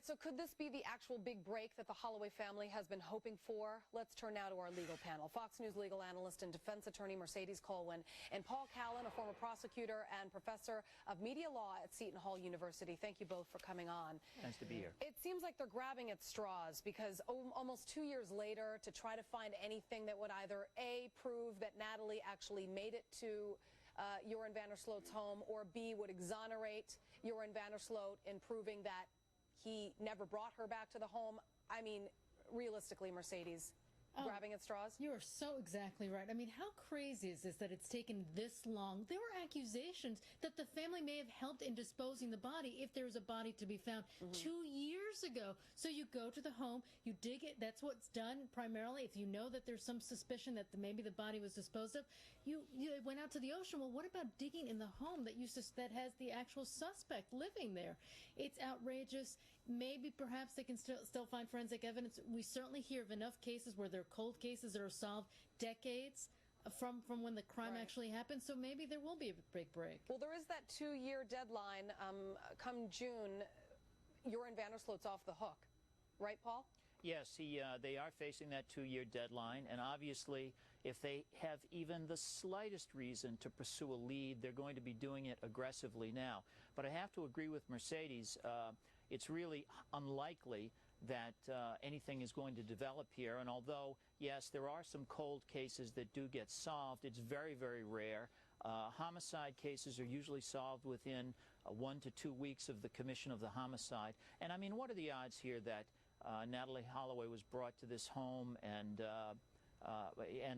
right, so could this be the actual big break that the Holloway family has been hoping for? Let's turn now to our legal panel. Fox News legal analyst and defense attorney Mercedes Callan and Paul Callan, a former prosecutor and professor of media law at Seton Hall University. Thank you both for coming on. Nice to be here. It seems like they're grabbing at straws because almost 2 years later, to try to find anything that would either A, prove that Natalee actually made it to Joran van der Sloot's home, or B, would exonerate Joran van der Sloot in proving that he never brought her back to the home. I mean, realistically, Mercedes, grabbing at straws? You are so exactly right. I mean, how crazy is this that it's taken this long? There were accusations that the family may have helped in disposing the body if there was a body to be found 2 years ago. So you go to the home, you dig it. That's what's done primarily. If you know that there's some suspicion that maybe the body was disposed of, you went out to the ocean. Well, what about digging in the home that that has the actual suspect living there? It's outrageous. Maybe perhaps they can still find forensic evidence. We certainly hear of enough cases where there are cold cases that are solved decades from when the crime actually happened, so maybe there will be a big break. Well, there is that 2-year deadline. Come June, Joran van der Sloot's off the hook. Right, Paul? Yes, they are facing that 2-year deadline, and obviously if they have even the slightest reason to pursue a lead, they're going to be doing it aggressively now. But I have to agree with Mercedes. It's really unlikely that anything is going to develop here, and although, yes, there are some cold cases that do get solved, it's very, very rare. Homicide cases are usually solved within 1 to 2 weeks of the commission of the homicide. And I mean, what are the odds here that Natalee Holloway was brought to this home and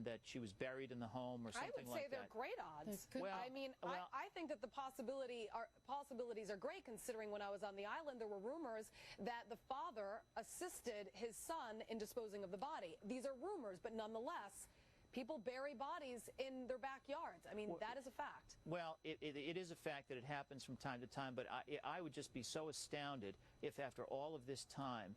that she was buried in the home or something like that? I would say they're great odds. Well, I mean, I think that the possibilities are great, considering when I was on the island, there were rumors that the father assisted his son in disposing of the body. These are rumors, but nonetheless, people bury bodies in their backyards. I mean, that is a fact. Well, it is a fact that it happens from time to time, but I would just be so astounded if after all of this time,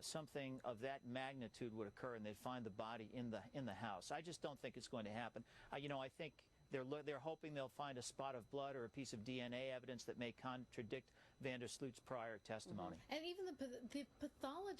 something of that magnitude would occur and they'd find the body in the house. I just don't think it's going to happen. You know, I think they're hoping they'll find a spot of blood or a piece of DNA evidence that may contradict van der Sloot's prior testimony. And even the pathology